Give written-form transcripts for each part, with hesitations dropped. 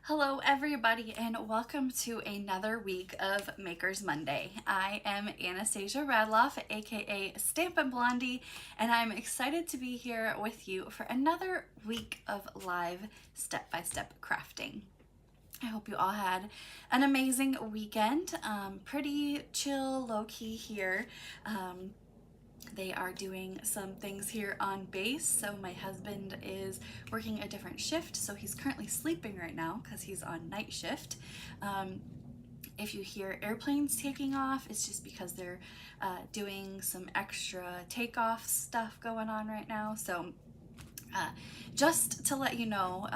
Hello everybody and welcome to another week of Makers Monday. I am Anastasia Radloff, aka Stampin' Blondie, and I'm excited to be here with you for another week of live step-by-step crafting. I hope you all had an amazing weekend. Pretty chill, low-key here. They are doing some things here on base. So my husband is working a different shift. So he's currently sleeping right now because he's on night shift. If you hear airplanes taking off, it's just because they're doing some extra takeoff stuff going on right now. So just to let you know,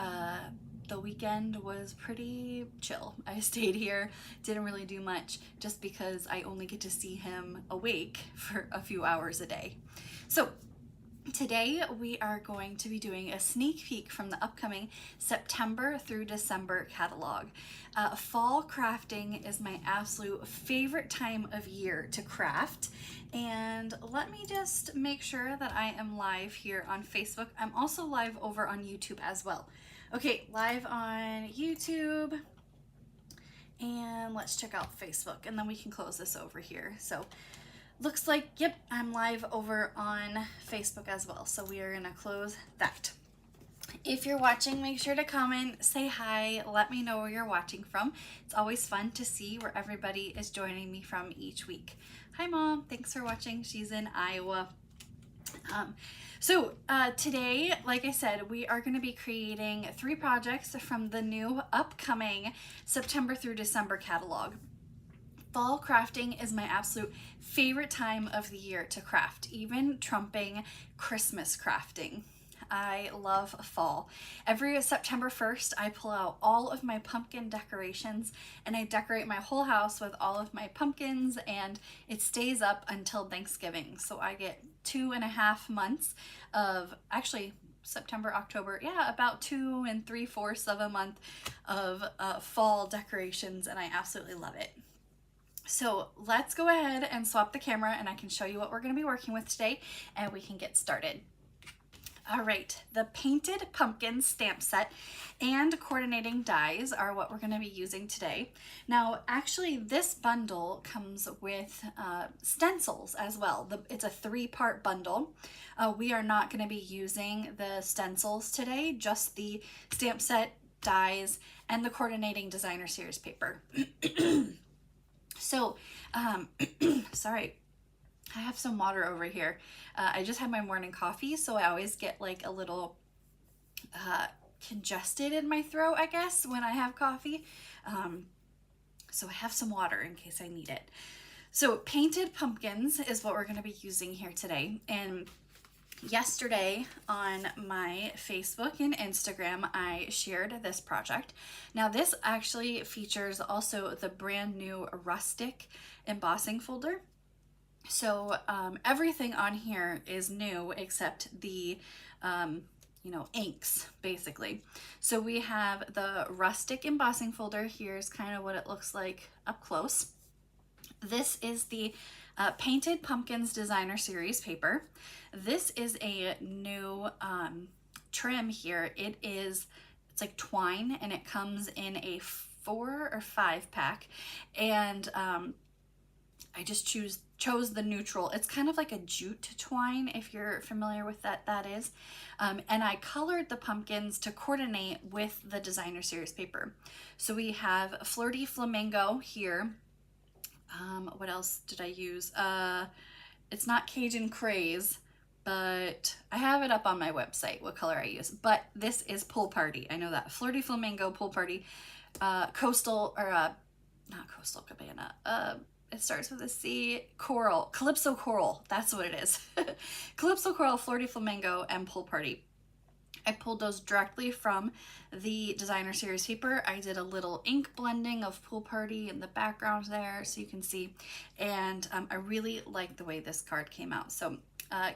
the weekend was pretty chill. I stayed here, didn't really do much just because I only get to see him awake for a few hours a day. So today we are going to be doing a sneak peek from the upcoming September through December catalog. Fall crafting is my absolute favorite time of year to craft. And let me just make sure that I am live here on Facebook. I'm also live over on YouTube as well. Okay, live on YouTube, and let's check out Facebook, and then we can close this over here. So looks like, yep, I'm live over on Facebook as well. So we are gonna close that. If you're watching, make sure to comment, say hi, let me know where you're watching from. It's always fun to see where everybody is joining me from each week. Hi Mom, thanks for watching. She's in Iowa. Today, like I said, we are going to be creating 3 projects from the new upcoming September through December catalog. Fall crafting is my absolute favorite time of the year to craft, even trumping Christmas crafting. I love fall. Every September 1st, I pull out all of my pumpkin decorations and I decorate my whole house with all of my pumpkins, and it stays up until Thanksgiving. So I get 2.5 months of, actually September, October, yeah, about 2 3/4 of a month of fall decorations, and I absolutely love it. So let's go ahead and swap the camera and I can show you what we're going to be working with today and we can get started. All right, the Painted Pumpkin stamp set and coordinating dies are what we're going to be using today. Now, actually, this bundle comes with stencils as well. It's a 3-part bundle. We are not going to be using the stencils today, just the stamp set, dies, and the coordinating designer series paper. So, sorry. I have some water over here. I just had my morning coffee, so I always get like a little congested in my throat, I guess, when I have coffee. So I have some water in case I need it. So Painted Pumpkins is what we're going to be using here today. And yesterday on my Facebook and Instagram, I shared this project. Now this actually features also the brand new Rustic embossing folder. So everything on here is new except the, inks, basically. So we have the Rustic embossing folder. Here's kind of what it looks like up close. This is the Painted Pumpkins Designer Series paper. This is a new trim here. It's like twine, and it comes in a 4 or 5 pack. And I just chose the neutral. It's kind of like a jute twine, if you're familiar with that is. And I colored the pumpkins to coordinate with the designer series paper. So we have Flirty Flamingo here. What else did I use? It's not Cajun Craze, but I have it up on my website what color I use. But this is Pool Party. I know that. Flirty Flamingo, Pool Party, Coastal, or not Coastal Cabana. It starts with a C. Coral. Calypso Coral. That's what it is. Calypso Coral, Flirty Flamingo, and Pool Party. I pulled those directly from the designer series paper. I did a little ink blending of Pool Party in the background there so you can see. And I really like the way this card came out. So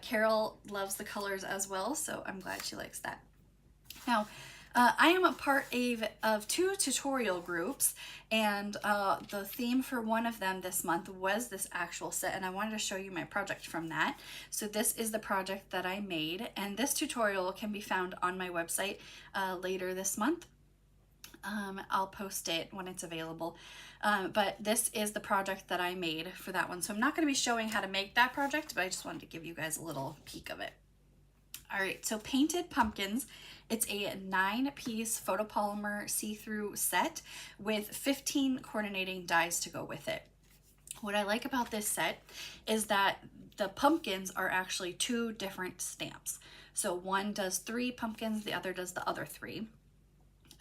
Carol loves the colors as well, so I'm glad she likes that. Now, I am a part of 2 tutorial groups, and the theme for one of them this month was this actual set, and I wanted to show you my project from that. So this is the project that I made, and this tutorial can be found on my website later this month. I'll post it when it's available. But this is the project that I made for that one. So I'm not going to be showing how to make that project, but I just wanted to give you guys a little peek of it. All right, so Painted Pumpkins. It's a 9-piece photopolymer see-through set with 15 coordinating dies to go with it. What I like about this set is that the pumpkins are actually 2 different stamps. So one does 3 pumpkins, the other does the other 3.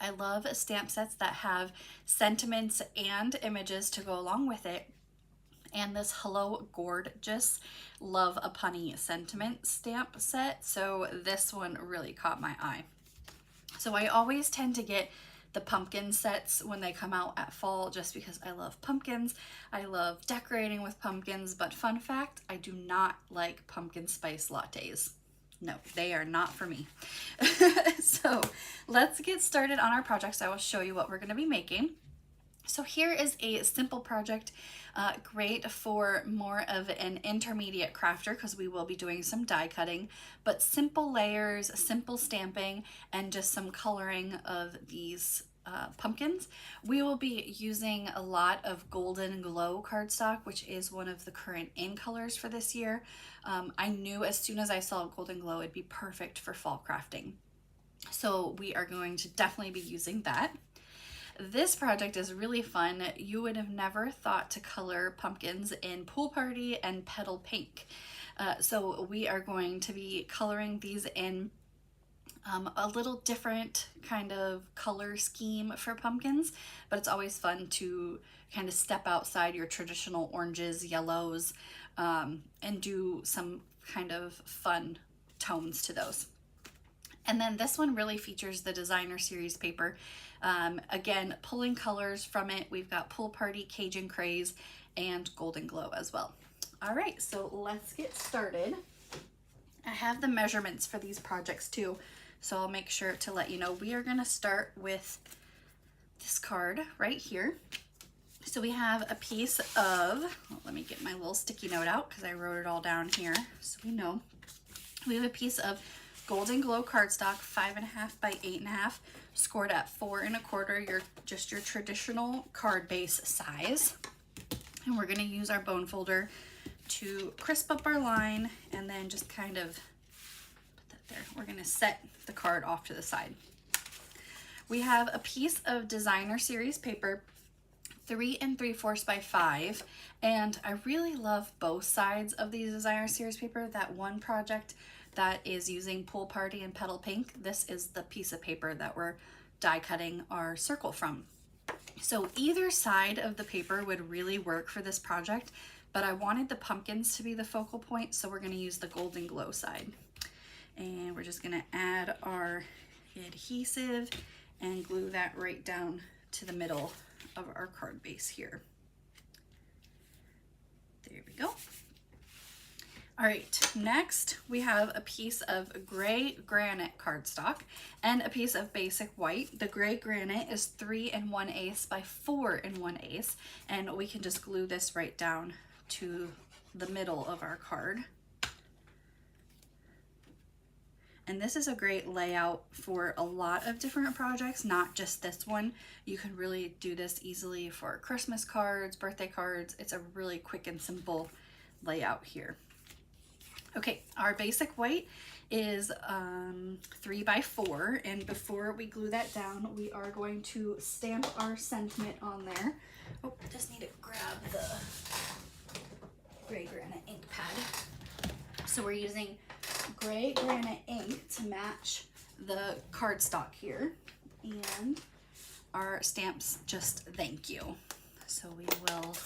I love stamp sets that have sentiments and images to go along with it. And this Hello Gorgeous Love a Punny sentiment stamp set. So this one really caught my eye. So I always tend to get the pumpkin sets when they come out at fall just because I love pumpkins. I love decorating with pumpkins, but fun fact, I do not like pumpkin spice lattes. No, they are not for me. So let's get started on our projects. I will show you what we're going to be making. So here is a simple project, great for more of an intermediate crafter because we will be doing some die cutting, but simple layers, simple stamping, and just some coloring of these pumpkins. We will be using a lot of Golden Glow cardstock, which is one of the current in colors for this year. I knew as soon as I saw Golden Glow it'd be perfect for fall crafting. So we are going to definitely be using that. This project is really fun. You would have never thought to color pumpkins in Pool Party and Petal Pink. So we are going to be coloring these in a little different kind of color scheme for pumpkins, but it's always fun to kind of step outside your traditional oranges, yellows, and do some kind of fun tones to those. And then this one really features the designer series paper. Again, pulling colors from it. We've got Pool Party, Cajun Craze, and Golden Glow as well. All right, so let's get started. I have the measurements for these projects too, so I'll make sure to let you know. We are gonna start with this card right here. So we have a piece of, well, let me get my little sticky note out because I wrote it all down here so we know. We have a piece of Golden Glow cardstock, 5.5 by 8.5, scored at 4 1/4, your traditional card base size. And we're gonna use our bone folder to crisp up our line and then just kind of put that there. We're gonna set the card off to the side. We have a piece of designer series paper, 3 3/4 by 5, and I really love both sides of these designer series paper. That one project that is using Pool Party and Petal Pink, this is the piece of paper that we're die cutting our circle from. So either side of the paper would really work for this project, but I wanted the pumpkins to be the focal point, so we're gonna use the Golden Glow side. And we're just gonna add our adhesive and glue that right down to the middle of our card base here. There we go. All right, next we have a piece of gray granite cardstock and a piece of basic white. The gray granite is 3 1/8 by 4 1/8, and we can just glue this right down to the middle of our card. And this is a great layout for a lot of different projects, not just this one. You can really do this easily for Christmas cards, birthday cards. It's a really quick and simple layout here. Okay, our basic white is 3 by 4, and before we glue that down, we are going to stamp our sentiment on there. Oh, just need to grab the gray granite ink pad. So we're using gray granite ink to match the cardstock here, and our stamps just thank you. So we will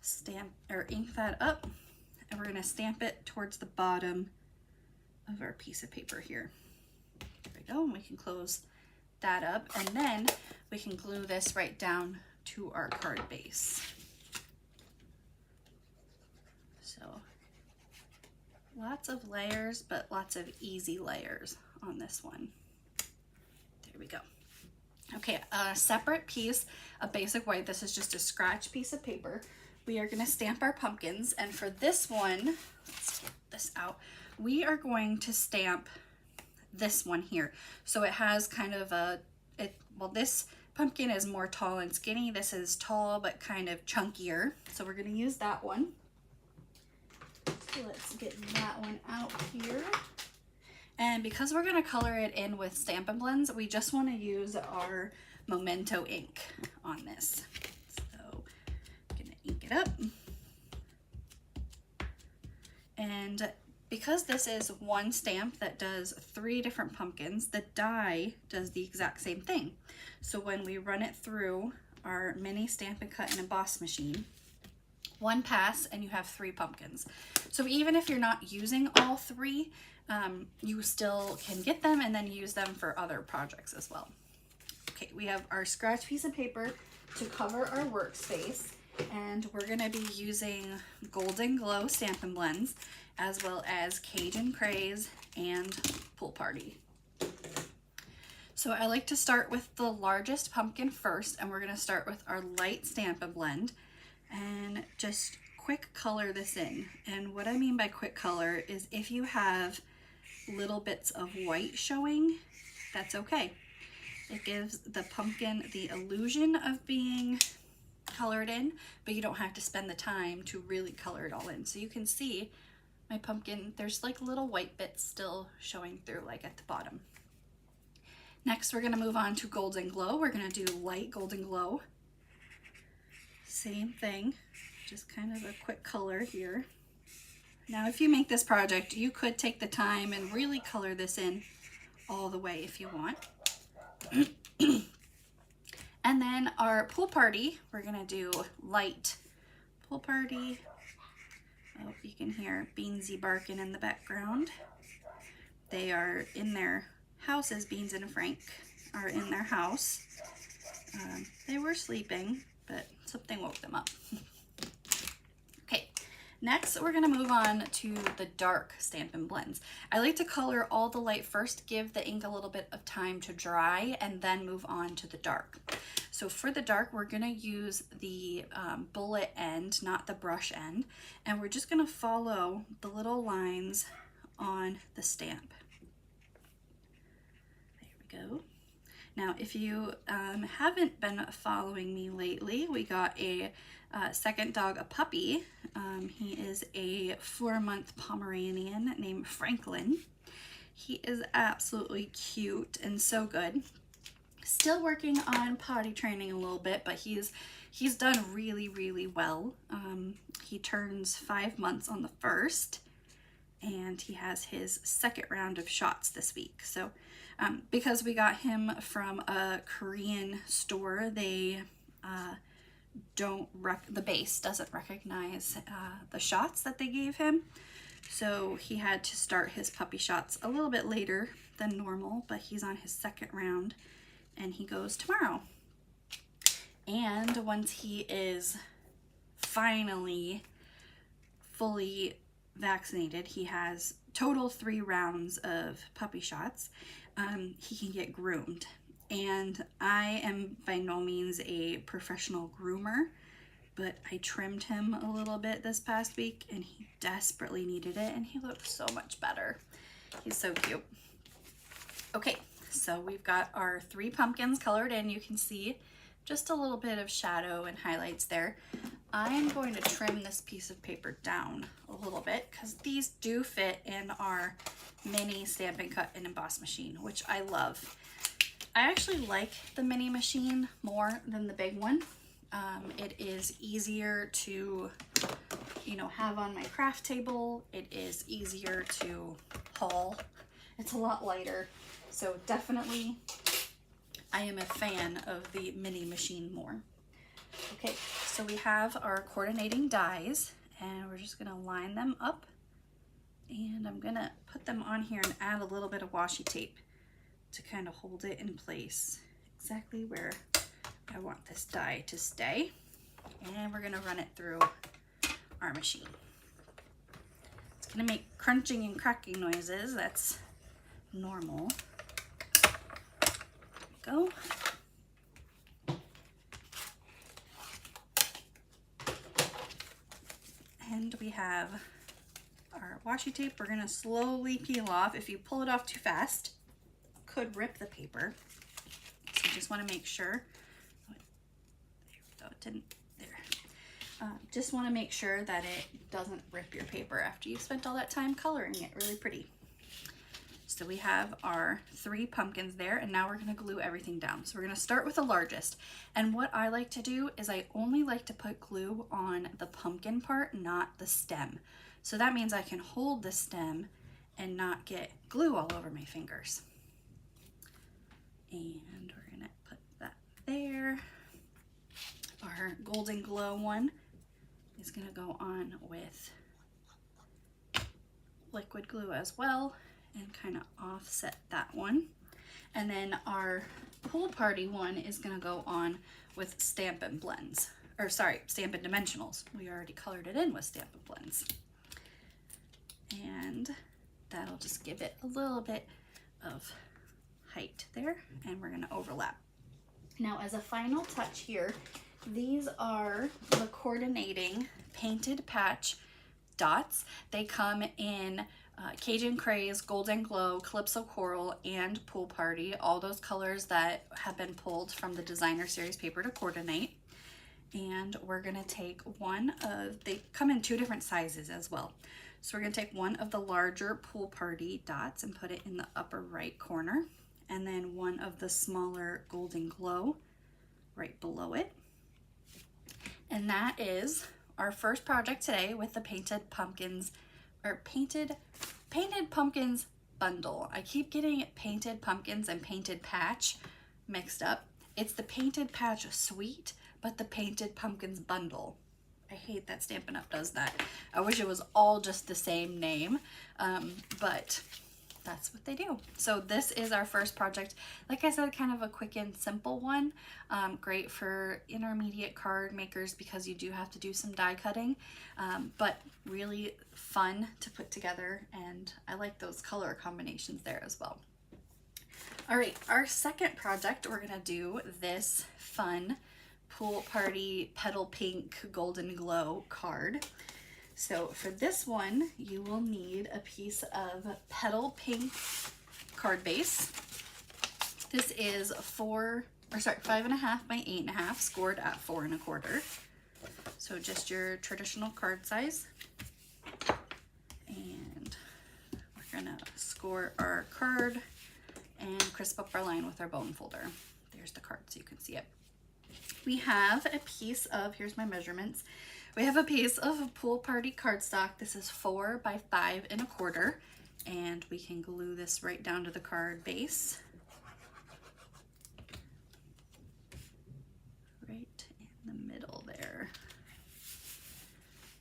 stamp or ink that up, and we're going to stamp it towards the bottom of our piece of paper here. There we go, and we can close that up, and then we can glue this right down to our card base. So lots of layers, but lots of easy layers on this one. There we go. Okay, a separate piece of basic white. This is just a scratch piece of paper. We are going to stamp our pumpkins, and for this one, let's get this out. We are going to stamp this one here. So it has kind of a well, this pumpkin is more tall and skinny. This is tall but kind of chunkier. So we're gonna use that one. So let's get that one out here. And because we're gonna color it in with Stampin' Blends, we just wanna use our Memento ink on this. So I'm gonna ink it up. And because this is one stamp that does 3 different pumpkins, the die does the exact same thing. So when we run it through our mini Stampin' Cut and Emboss machine, 1 pass and you have 3 pumpkins. So even if you're not using all 3, you still can get them and then use them for other projects as well. Okay, we have our scratch piece of paper to cover our workspace, and we're gonna be using Golden Glow Stampin' Blends, as well as Cajun Craze and Pool Party. So I like to start with the largest pumpkin first, and we're gonna start with our light Stampin' Blend and just quick color this in. And what I mean by quick color is if you have little bits of white showing, that's okay. It gives the pumpkin the illusion of being colored in, but you don't have to spend the time to really color it all in. So you can see my pumpkin, there's like little white bits still showing through, like at the bottom. Next, we're gonna move on to Golden Glow. We're gonna do light Golden Glow. Same thing, just kind of a quick color here. Now, if you make this project, you could take the time and really color this in all the way if you want. And then our Pool Party, we're gonna do light Pool Party. Oh, you can hear Beansy barking in the background. They are in their houses. Beans and Frank are in their house. They were sleeping, but something woke them up. Okay, next we're gonna move on to the dark Stampin' Blends. I like to color all the light first, give the ink a little bit of time to dry, and then move on to the dark. So for the dark, we're gonna use the bullet end, not the brush end, and we're just gonna follow the little lines on the stamp. There we go. Now, if you haven't been following me lately, we got a second dog, a puppy. He is a 4-month Pomeranian named Franklin. He is absolutely cute and so good. Still working on potty training a little bit, but he's done really, really well. He turns 5 months on the 1st, and he has his 2nd round of shots this week. So because we got him from a Korean store, they the base doesn't recognize the shots that they gave him. So he had to start his puppy shots a little bit later than normal, but he's on his 2nd round and he goes tomorrow. And once he is finally fully vaccinated, he has total 3 rounds of puppy shots, he can get groomed. And I am by no means a professional groomer, but I trimmed him a little bit this past week and he desperately needed it, and he looks so much better. He's so cute. Okay, so we've got our 3 pumpkins colored in. You can see just a little bit of shadow and highlights there. I'm going to trim this piece of paper down a little bit because these do fit in our mini Stampin' Cut and Emboss machine, which I love. I actually like the mini machine more than the big one. It is easier to, have on my craft table. It is easier to haul. It's a lot lighter. So definitely I am a fan of the mini machine more. Okay, so we have our coordinating dies, and we're just gonna line them up, and I'm gonna put them on here and add a little bit of washi tape to kind of hold it in place exactly where I want this die to stay. And we're gonna run it through our machine. It's gonna make crunching and cracking noises. That's normal. There we go. And we have our washi tape. We're gonna slowly peel off. If you pull it off too fast, it could rip the paper. So just want to make sure, there we go, it didn't, there. Just want to make sure that it doesn't rip your paper after you've spent all that time coloring it really pretty. So we have our 3 pumpkins there, and now we're going to glue everything down. So we're going to start with the largest. And what I like to do is I only like to put glue on the pumpkin part, not the stem. So that means I can hold the stem and not get glue all over my fingers. And we're going to put that there. Our Golden Glow one is going to go on with liquid glue as well, and kind of offset that one. And then our Pool Party one is going to go on with Stampin' Blends, or sorry, Stampin' Dimensionals. We already colored it in with Stampin' Blends. And that'll just give it a little bit of height there, and we're going to overlap. Now, as a final touch here, these are the coordinating painted patch dots. They come in Cajun Craze, Golden Glow, Calypso Coral, and Pool Party, all those colors that have been pulled from the Designer Series paper to coordinate. And we're gonna take they come in 2 different sizes as well. So we're gonna take one of the larger Pool Party dots and put it in the upper right corner, and then one of the smaller Golden Glow right below it. And that is our first project today with the Painted Pumpkins, or Painted Pumpkins bundle. I keep getting Painted Pumpkins and Painted Patch mixed up. It's the Painted Patch Suite, but the Painted Pumpkins bundle. I hate that Stampin' Up! Does that. I wish it was all just the same name, but that's what they do. So this is our first project. Like I said, kind of a quick and simple one. Great for intermediate card makers because you do have to do some die cutting, but really fun to put together, and I like those color combinations there as well. All right, our second project, we're gonna do this fun Pool Party Petal Pink Golden Glow card. So for this one, you will need a piece of Petal Pink card base. This is 5.5 by 8.5, scored at 4 1/4. So just your traditional card size. And we're gonna score our card and crisp up our line with our bone folder. There's the card so you can see it. We have a piece of, here's my measurements. We have a piece of Pool Party cardstock. This is 4 by 5 1/4, and we can glue this right down to the card base. Right in the middle there.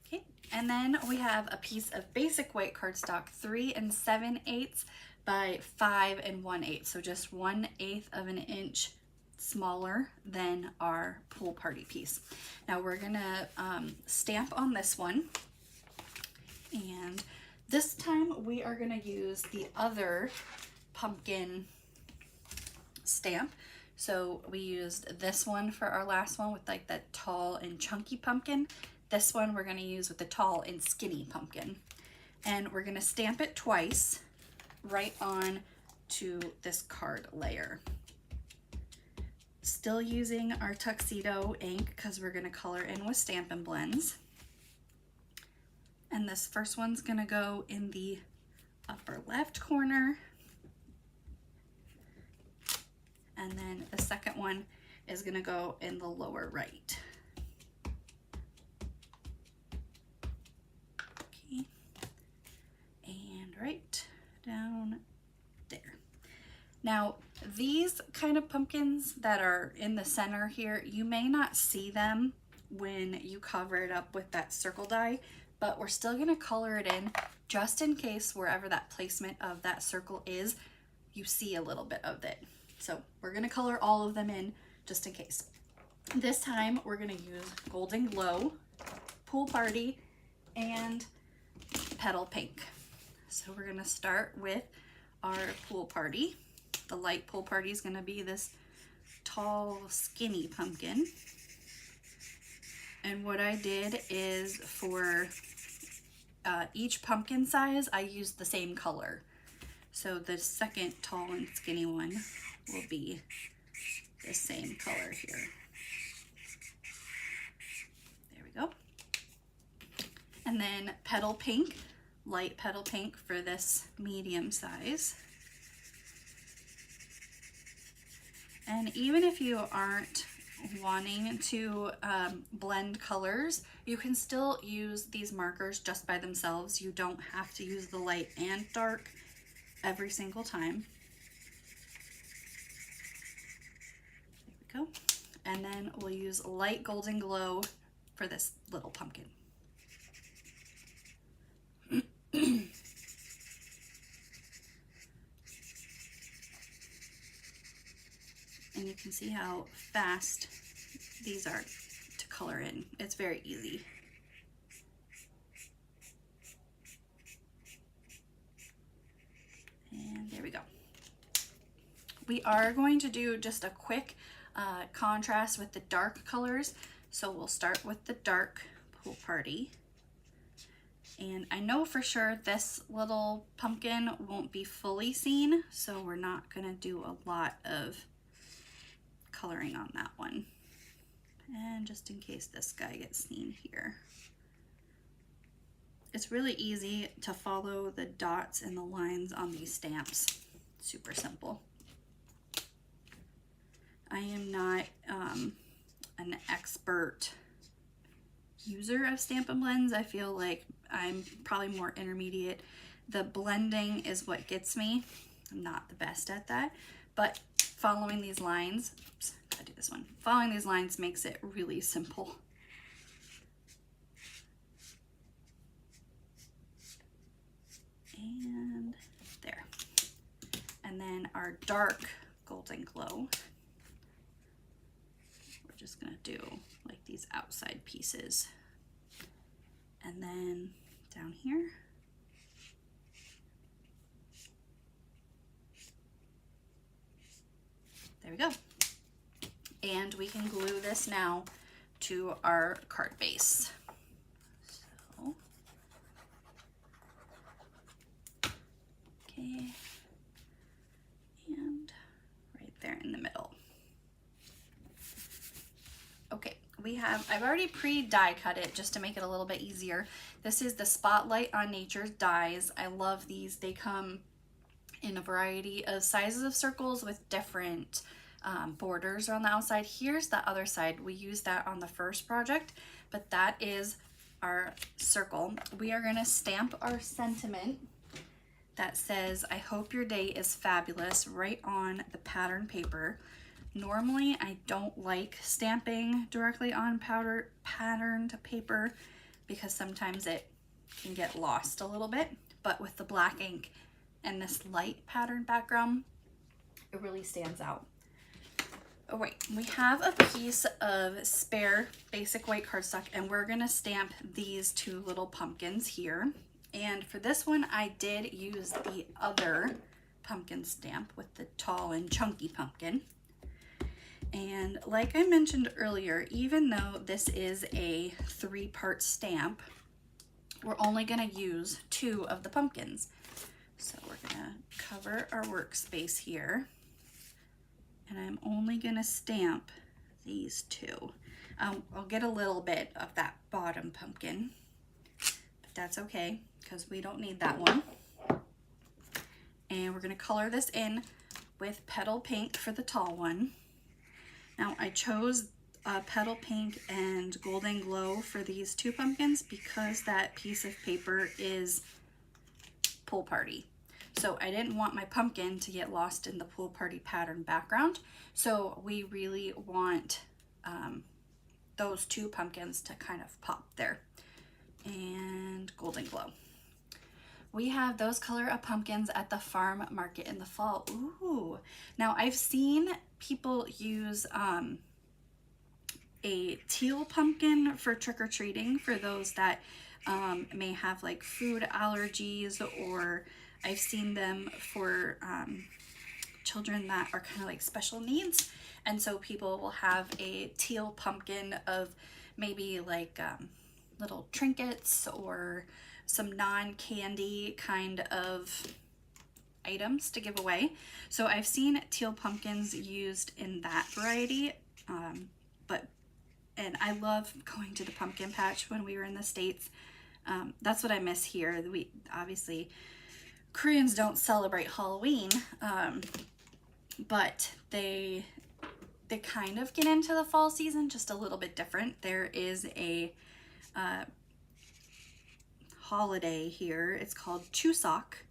Okay, and then we have a piece of basic white cardstock, 3 7/8 by 5 1/8, so just 1/8 of an inch smaller than our Pool Party piece. Now we're gonna stamp on this one, and this time we are gonna use the other pumpkin stamp. So we used this one for our last one with like that tall and chunky pumpkin. This one we're gonna use with the tall and skinny pumpkin. And we're gonna stamp it twice right on to this card layer. Still using our tuxedo ink because we're going to color in with Stampin' Blends. And this first one's going to go in the upper left corner. And then the second one is going to go in the lower right. Okay. And right down there. Now, these kind of pumpkins that are in the center here, you may not see them when you cover it up with that circle die, but we're still gonna color it in just in case wherever that placement of that circle is, you see a little bit of it. So we're gonna color all of them in just in case. This time we're gonna use Golden Glow, Pool Party, and Petal Pink. So we're gonna start with our Pool Party. The light Pool Party is going to be this tall, skinny pumpkin. And what I did is for each pumpkin size, I used the same color. So the second tall and skinny one will be the same color here. There we go. And then petal pink, light petal pink for this medium size. And even if you aren't wanting to blend colors, you can still use these markers just by themselves. You don't have to use the light and dark every single time. There we go. And then we'll use light golden glow for this little pumpkin. And you can see how fast these are to color in. It's very easy. And there we go. We are going to do just a quick contrast with the dark colors. So we'll start with the dark Pool Party. And I know for sure this little pumpkin won't be fully seen, so we're not gonna do a lot of coloring on that one. And just in case this guy gets seen here. It's really easy to follow the dots and the lines on these stamps. Super simple. I am not an expert user of Stampin' Blends. I feel like I'm probably more intermediate. The blending is what gets me. I'm not the best at that, but following these lines, oops, gotta do this one. Following these lines makes it really simple. And there. And then our dark golden glow, we're just gonna do like these outside pieces. And then down here. There we go. And we can glue this now to our card base. So, okay, and right there in the middle. Okay, I've already pre-die cut it just to make it a little bit easier. This is the Spotlight on Nature's dies. I love these. They come in a variety of sizes of circles with different borders on the outside. Here's the other side. We used that on the first project, but that is our circle. We are gonna stamp our sentiment that says, "I hope your day is fabulous," right on the pattern paper. Normally, I don't like stamping directly on patterned paper because sometimes it can get lost a little bit, but with the black ink and this light pattern background, it really stands out. Oh wait, we have a piece of spare basic white cardstock and we're gonna stamp these two little pumpkins here. And for this one, I did use the other pumpkin stamp with the tall and chunky pumpkin. And like I mentioned earlier, even though this is a 3-part stamp, we're only gonna use 2 of the pumpkins. So we're gonna cover our workspace here. And I'm only gonna stamp these 2. I'll get a little bit of that bottom pumpkin, but that's okay because we don't need that one. And we're gonna color this in with Petal Pink for the tall one. Now I chose Petal Pink and Golden Glow for these 2 pumpkins because that piece of paper is Pool Party. So I didn't want my pumpkin to get lost in the Pool Party pattern background. So we really want those 2 pumpkins to kind of pop there. And Golden Glow. We have those color of pumpkins at the farm market in the fall. Ooh. Now I've seen people use a teal pumpkin for trick-or-treating for those that may have like food allergies, or I've seen them for children that are kind of like special needs. And so people will have a teal pumpkin of maybe like little trinkets or some non-candy kind of items to give away. So I've seen teal pumpkins used in that variety, and I love going to the pumpkin patch when we were in the States. That's what I miss here. We obviously, Koreans don't celebrate Halloween, but they kind of get into the fall season just a little bit different. There is a holiday here. It's called Chuseok,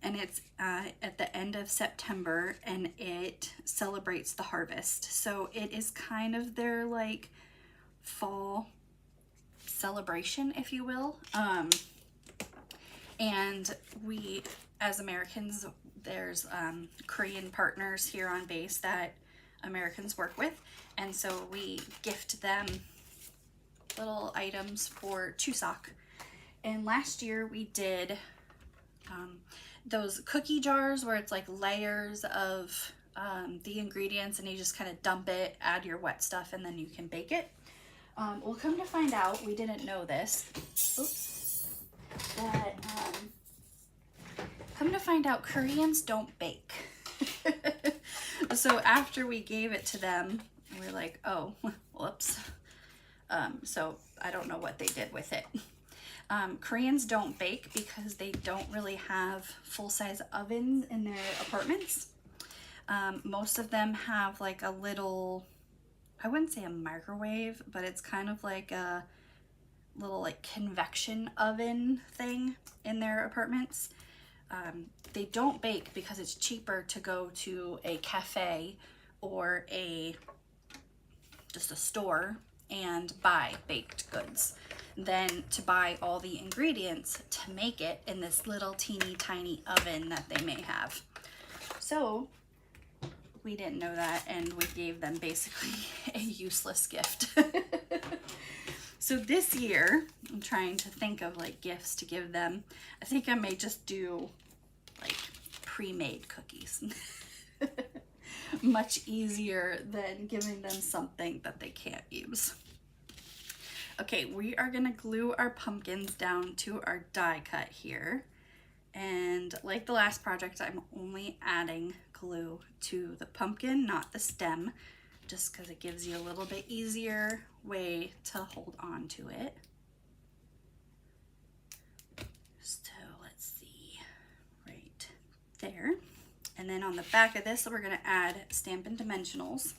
and it's at the end of September, and it celebrates the harvest. So it is kind of their like fall celebration, if you will. And we, as Americans, there's Korean partners here on base that Americans work with, and so we gift them little items for Chuseok. And last year we did those cookie jars where it's like layers of the ingredients, and you just kind of dump it, add your wet stuff, and then you can bake it. Well, come to find out, we didn't know this. Oops. That come to find out, Koreans don't bake. So after we gave it to them, we were like, oh, whoops. So I don't know what they did with it. Koreans don't bake because they don't really have full-size ovens in their apartments. Most of them have like a little, I wouldn't say a microwave, but it's kind of like a little like convection oven thing in their apartments. They don't bake because it's cheaper to go to a cafe or just a store and buy baked goods than to buy all the ingredients to make it in this little teeny tiny oven that they may have. So we didn't know that, and we gave them basically a useless gift. So this year, I'm trying to think of like gifts to give them. I think I may just do like pre-made cookies. Much easier than giving them something that they can't use. Okay, we are gonna glue our pumpkins down to our die cut here. And like the last project, I'm only adding glue to the pumpkin, not the stem, just because it gives you a little bit easier way to hold on to it. So let's see, right there. And then on the back of this, we're gonna add Stampin' Dimensionals.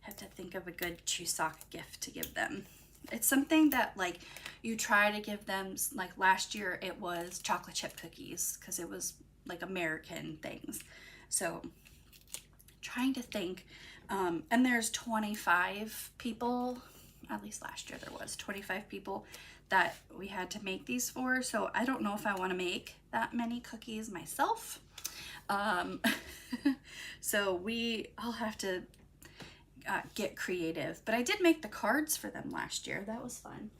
Have to think of a good Chuseok gift to give them. It's something that like you try to give them, like last year it was chocolate chip cookies because it was like American things. So trying to think, and there's 25 people, at least last year there was 25 people that we had to make these for. So I don't know if I want to make that many cookies myself. So I'll have to get creative, but I did make the cards for them last year. That was fun.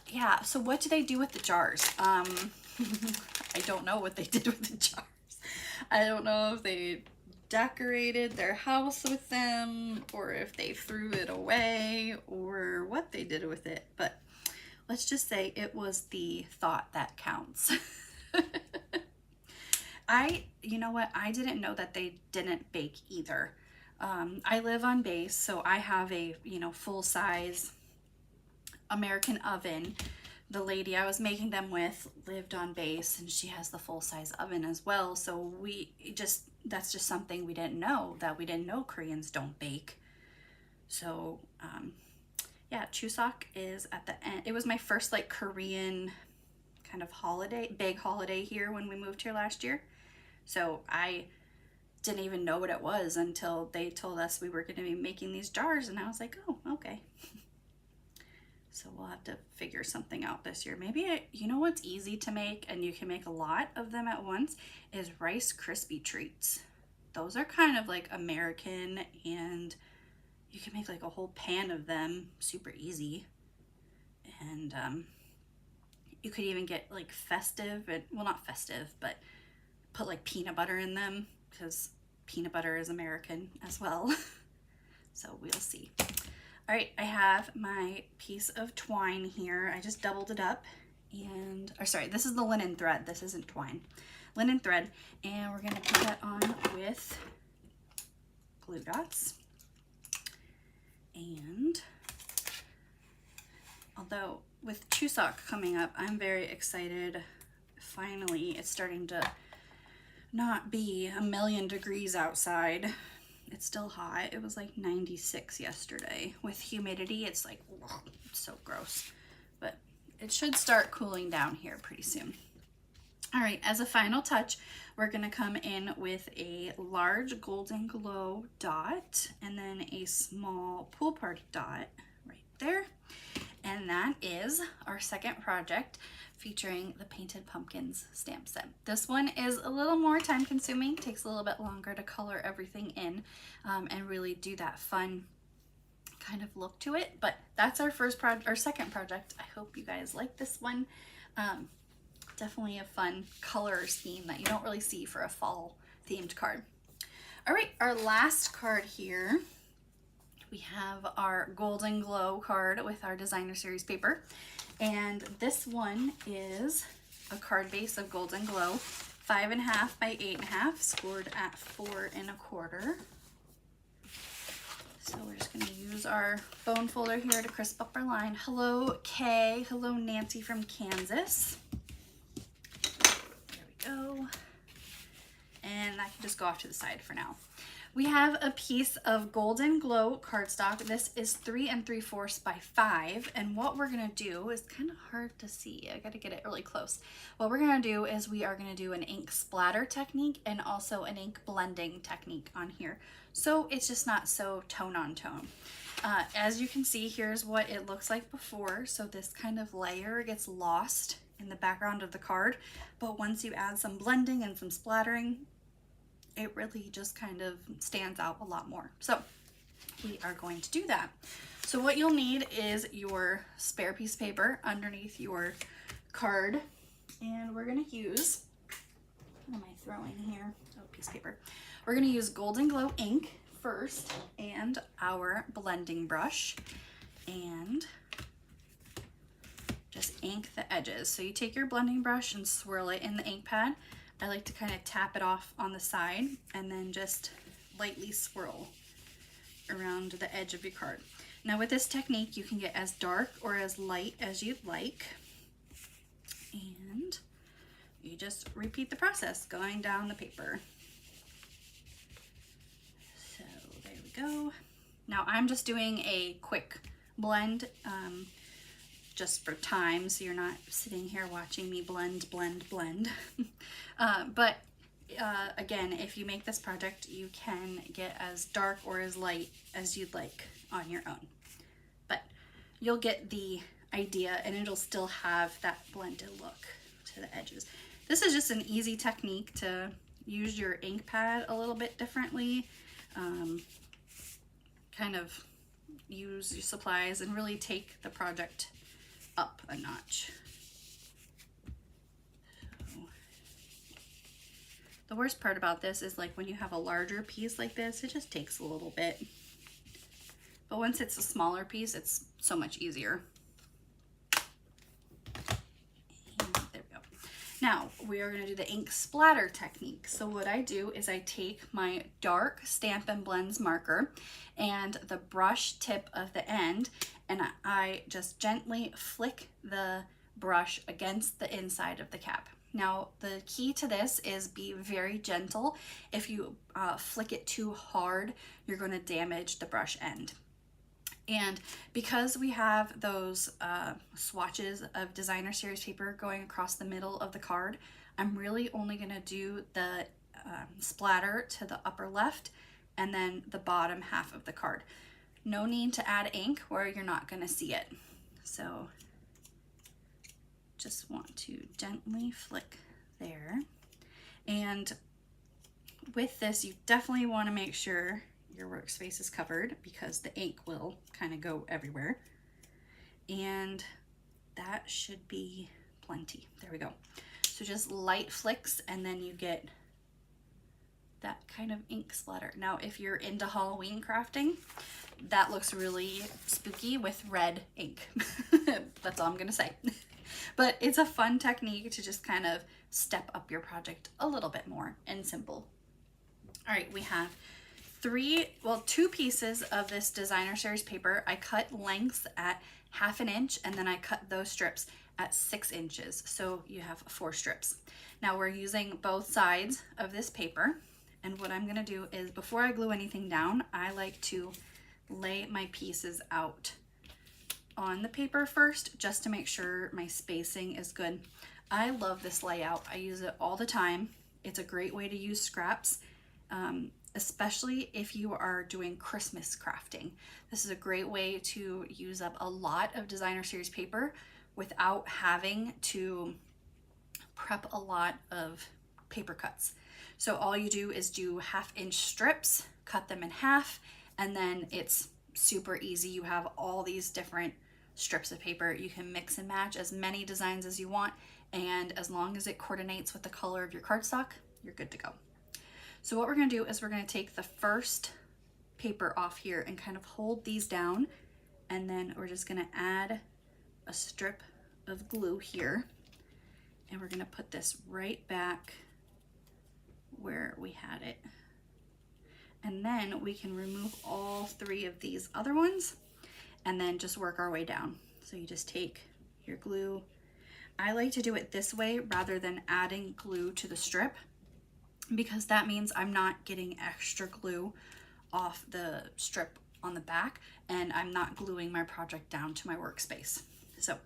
Yeah, so what do they do with the jars? I don't know what they did with the jars. I don't know if they decorated their house with them or if they threw it away or what they did with it, but let's just say it was the thought that counts. You know what, I didn't know that they didn't bake either. I live on base, so I have a, full-size American oven. The lady I was making them with lived on base, and she has the full-size oven as well. So that's just something we didn't know, that we didn't know Koreans don't bake. So yeah, Chuseok is at the end. It was my first like Korean kind of holiday, big holiday here when we moved here last year. So I didn't even know what it was until they told us we were going to be making these jars, and I was like, oh, okay. So we'll have to figure something out this year. Maybe, you know what's easy to make, and you can make a lot of them at once, is Rice Krispie treats. Those are kind of like American, and you can make like a whole pan of them, super easy. And you could even get like festive, well, not festive, but put like peanut butter in them, because peanut butter is American as well. So we'll see. All right, I have my piece of twine here. I just doubled it up, and, or sorry, this is the linen thread. This isn't twine. Linen thread, and we're gonna put that on with glue dots. And although with Chuseok coming up, I'm very excited. Finally, it's starting to not be a million degrees outside. It's still hot. It was like 96 yesterday. With humidity, it's like, whoa, it's so gross. But it should start cooling down here pretty soon. All right, as a final touch, we're gonna come in with a large Golden Glow dot and then a small Pool Party dot right there. And that is our second project featuring the Painted Pumpkins stamp set. This one is a little more time consuming, takes a little bit longer to color everything in and really do that fun kind of look to it. But that's our second project. I hope you guys like this one. Definitely a fun color scheme that you don't really see for a fall themed card. All right, our last card here, we have our Golden Glow card with our Designer Series paper. And this one is a card base of Golden Glow, 5.5 by 8.5, scored at 4 1/4. So we're just gonna use our bone folder here to crisp up our line. Hello, Kay. Hello, Nancy from Kansas. There we go. And I can just go off to the side for now. We have a piece of Golden Glow cardstock. This is 3 3/4 by 5. And what we're gonna do is kind of hard to see. I gotta get it really close. What we're gonna do is we are gonna do an ink splatter technique and also an ink blending technique on here. So it's just not so tone on tone. As you can see, here's what it looks like before. So this kind of layer gets lost in the background of the card. But once you add some blending and some splattering, it really just kind of stands out a lot more. So we are going to do that. So what you'll need is your spare piece of paper underneath your card. And we're gonna use, what am I throwing here? Oh, piece of paper. We're gonna use Golden Glow ink first and our blending brush and just ink the edges. So you take your blending brush and swirl it in the ink pad. I like to kind of tap it off on the side and then just lightly swirl around the edge of your card. Now with this technique, you can get as dark or as light as you'd like. And you just repeat the process going down the paper. So there we go. Now I'm just doing a quick blend just for time, so you're not sitting here watching me blend. But again, if you make this project, you can get as dark or as light as you'd like on your own. But you'll get the idea, and it'll still have that blended look to the edges. This is just an easy technique to use your ink pad a little bit differently, kind of use your supplies and really take the project up a notch. So, the worst part about this is like when you have a larger piece like this, it just takes a little bit. But once it's a smaller piece, it's so much easier. And there we go. Now we are going to do the ink splatter technique. So what I do is I take my dark Stampin' Blends marker and the brush tip of the end, and I just gently flick the brush against the inside of the cap. Now the key to this is be very gentle. If you flick it too hard, you're going to damage the brush end. And because we have those swatches of Designer Series paper going across the middle of the card, I'm really only going to do the splatter to the upper left and then the bottom half of the card. No need to add ink where you're not going to see it. So just want to gently flick there. And with this, you definitely want to make sure your workspace is covered because the ink will kind of go everywhere. And that should be plenty. There we go. So just light flicks and then you get that kind of ink splatter. Now, if you're into Halloween crafting, that looks really spooky with red ink. That's all I'm gonna say. but it's a fun technique to just kind of step up your project a little bit more and simple. All right, we have two pieces of this designer series paper. I cut lengths at 1/2 inch, and then I cut those strips at 6 inches. So you have 4 strips. Now we're using both sides of this paper. And what I'm gonna do is, before I glue anything down, I like to lay my pieces out on the paper first, just to make sure my spacing is good. I love this layout. I use it all the time. It's a great way to use scraps, especially if you are doing Christmas crafting. This is a great way to use up a lot of designer series paper without having to prep a lot of paper cuts. So all you do is do 1/2 inch strips, cut them in half, and then it's super easy. You have all these different strips of paper. You can mix and match as many designs as you want, and as long as it coordinates with the color of your cardstock, you're good to go. So what we're gonna do is we're gonna take the first paper off here and kind of hold these down, and then we're just gonna add a strip of glue here, and we're gonna put this right back where we had it. And then we can remove all 3 of these other ones and then just work our way down. So you just take your glue. I like to do it this way rather than adding glue to the strip, because that means I'm not getting extra glue off the strip on the back, and I'm not gluing my project down to my workspace. So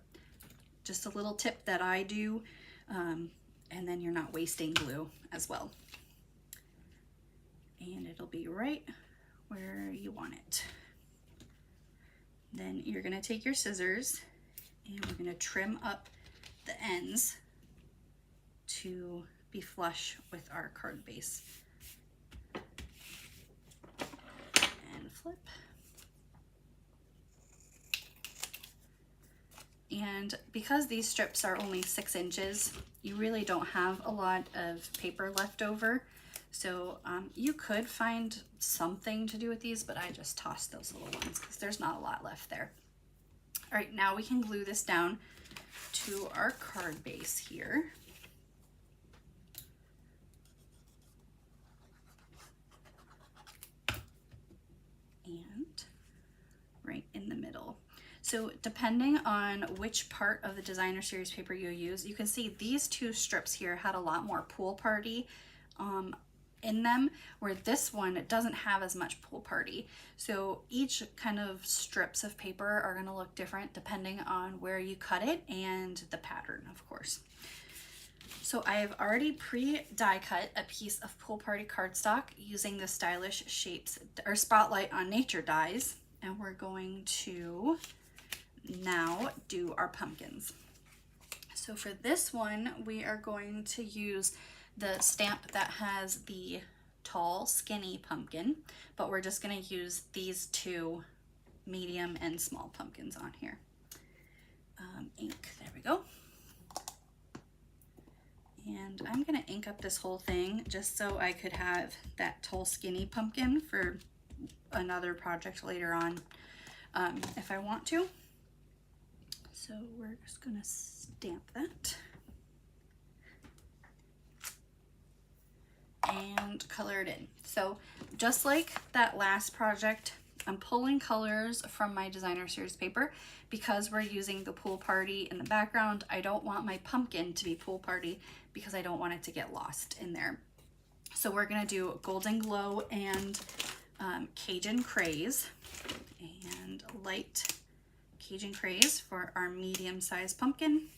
just a little tip that I do, and then you're not wasting glue as well. And it'll be right where you want it. Then you're gonna take your scissors and we're gonna trim up the ends to be flush with our card base. And flip. And because these strips are only 6 inches, you really don't have a lot of paper left over. So you could find something to do with these, but I just tossed those little ones because there's not a lot left there. All right, now we can glue this down to our card base here. And right in the middle. So depending on which part of the designer series paper you use, you can see these 2 strips here had a lot more pool party in them, where this one doesn't have as much pool party. So each kind of strips of paper are going to look different depending on where you cut it and the pattern, of course. So I have already pre-die cut a piece of pool party cardstock using the Stylish Shapes or Spotlight on Nature dies, and we're going to now do our pumpkins. So for this one, we are going to use the stamp that has the tall, skinny pumpkin, but we're just going to use these 2 medium and small pumpkins on here. Ink, there we go. And I'm going to ink up this whole thing just so I could have that tall, skinny pumpkin for another project later on if I want to. So we're just going to stamp that. And color it in. So just like that last project, I'm pulling colors from my designer series paper because we're using the pool party in the background. I don't want my pumpkin to be pool party because I don't want it to get lost in there. So we're gonna do Golden Glow and Cajun Craze, and light Cajun Craze for our medium-sized pumpkin.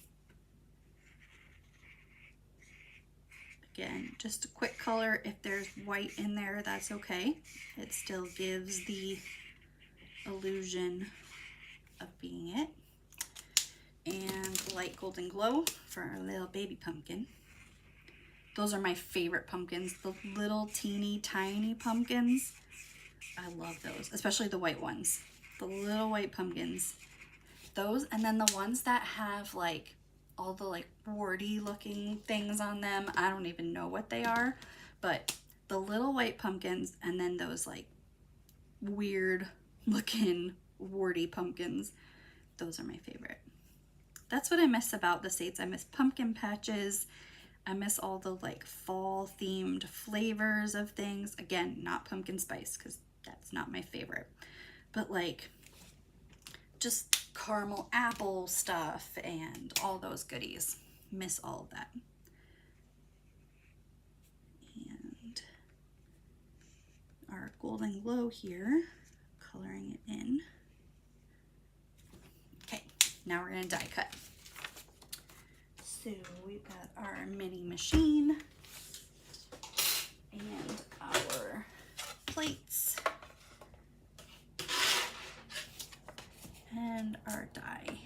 Again, just a quick color. If there's white in there, that's okay. It still gives the illusion of being it. And light Golden Glow for our little baby pumpkin. Those are my favorite pumpkins, the little teeny tiny pumpkins. I love those, especially the white ones. The little white pumpkins. Those, and then the ones that have like all the like warty looking things on them. I don't even know what they are, but the little white pumpkins and then those like weird looking warty pumpkins, those are my favorite. that's what I miss about the States. I miss pumpkin patches. I miss all the like fall themed flavors of things. Again, not pumpkin spice because that's not my favorite, but like just caramel apple stuff and all those goodies. Miss all of that. And our Golden Glow here, coloring it in. Okay, now we're gonna die cut. So we've got our mini machine and our plates and our die.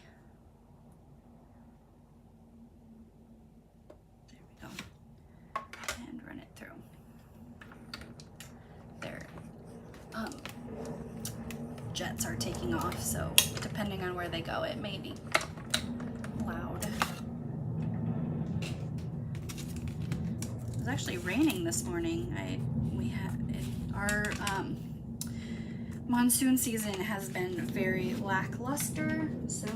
There we go. And run it through. There. Jets are taking off, so depending on where they go, it may be loud. It was actually raining this morning. Our monsoon season has been very lackluster, so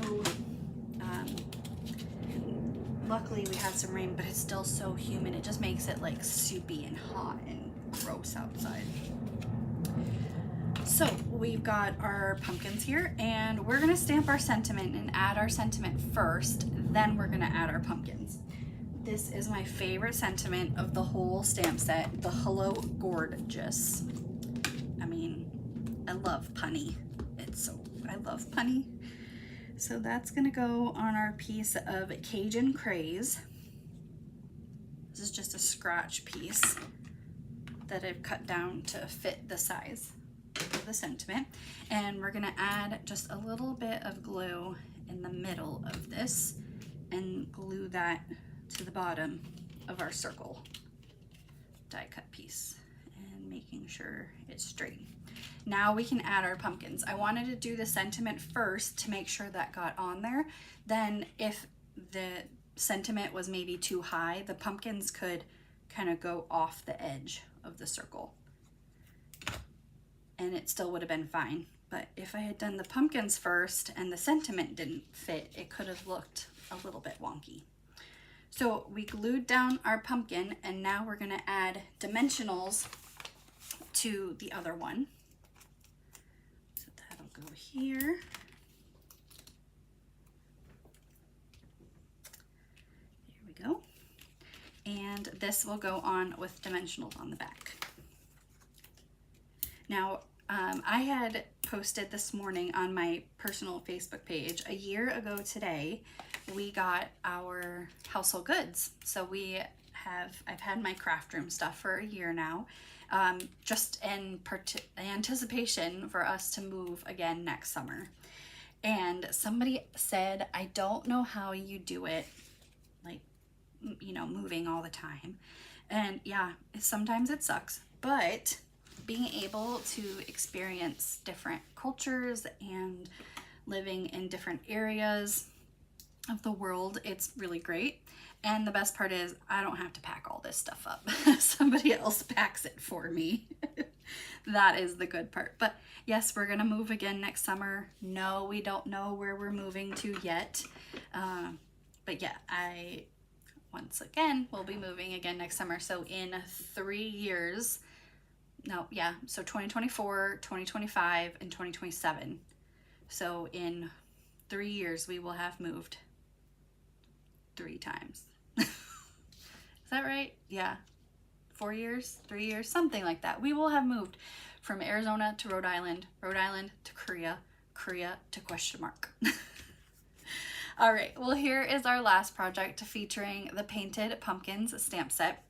luckily we had some rain, but it's still so humid. It just makes it like soupy and hot and gross outside. So we've got our pumpkins here, and we're gonna stamp our sentiment and add our sentiment first, then we're gonna add our pumpkins. This is my favorite sentiment of the whole stamp set, the Hello Gorgeous. I mean, I love punny. I love punny. So that's gonna go on our piece of Cajun Craze. This is just a scratch piece that I've cut down to fit the size of the sentiment. And we're gonna add just a little bit of glue in the middle of this and glue that to the bottom of our circle die cut piece and making sure it's straight. Now we can add our pumpkins. I wanted to do the sentiment first to make sure that got on there. Then if the sentiment was maybe too high, the pumpkins could kind of go off the edge of the circle and it still would have been fine. But if I had done the pumpkins first and the sentiment didn't fit, it could have looked a little bit wonky. So we glued down our pumpkin, and now we're gonna add dimensionals to the other one. So that'll go here. There we go. And this will go on with dimensionals on the back. Now, I had posted this morning on my personal Facebook page, a year ago today, we got our household goods. So I've had my craft room stuff for a year now, just in anticipation for us to move again next summer. And somebody said, I don't know how you do it, like, you know, moving all the time. And yeah, sometimes it sucks, but being able to experience different cultures and living in different areas of the world, it's really great. And the best part is I don't have to pack all this stuff up. Somebody else packs it for me. That is the good part. But yes, we're gonna move again next summer. No, we don't know where we're moving to yet. But yeah, once again, we'll be moving again next summer. So in 3 years, so 2024, 2025, and 2027. So in 3 years, we will have moved 3 times. Is that right? Yeah. 4 years, 3 years, something like that. We will have moved from Arizona to Rhode Island to Korea to question mark. All right, well, here is our last project featuring the Painted Pumpkins stamp set.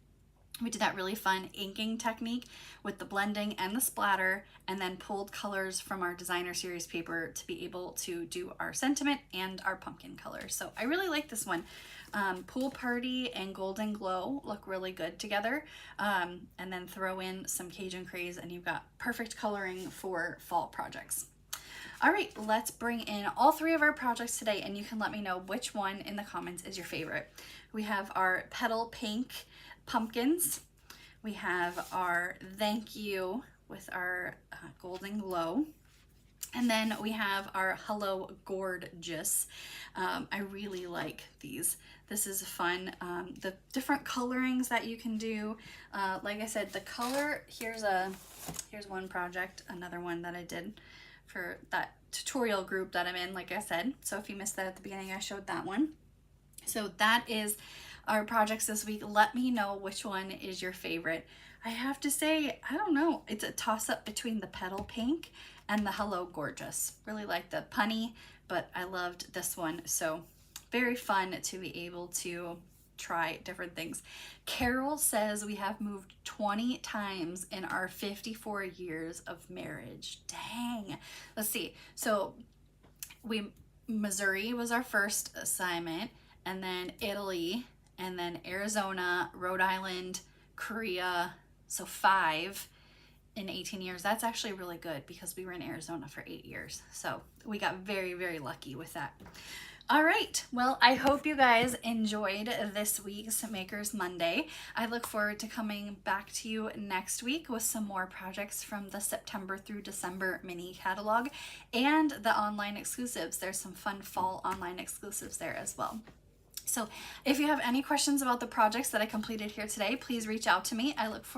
We did that really fun inking technique with the blending and the splatter, and then pulled colors from our designer series paper to be able to do our sentiment and our pumpkin colors. So I really like this one. Pool Party and Golden Glow look really good together. And then throw in some Cajun Craze and you've got perfect coloring for fall projects. All right, let's bring in all 3 of our projects today, and you can let me know which one in the comments is your favorite. We have our Petal Pink pumpkins. We have our Thank You with our Golden Glow. And then we have our Hello Gorgeous. I really like these. This is fun. The different colorings that you can do. Like I said, the color, here's one project, another one that I did for that tutorial group that I'm in, like I said. So if you missed that at the beginning, I showed that one. So that is our projects this week. Let me know which one is your favorite. I have to say, I don't know. It's a toss-up between the Petal Pink and the Hello Gorgeous. Really like the punny, but I loved this one. So very fun to be able to try different things. Carol says we have moved 20 times in our 54 years of marriage. Dang. Let's see. So Missouri was our first assignment, and then Italy, and then Arizona, Rhode Island, Korea. So 5 in 18 years. That's actually really good because we were in Arizona for 8 years. So we got very, very lucky with that. All right. Well, I hope you guys enjoyed this week's Makers Monday. I look forward to coming back to you next week with some more projects from the September through December mini catalog and the online exclusives. There's some fun fall online exclusives there as well. So if you have any questions about the projects that I completed here today, please reach out to me. I look forward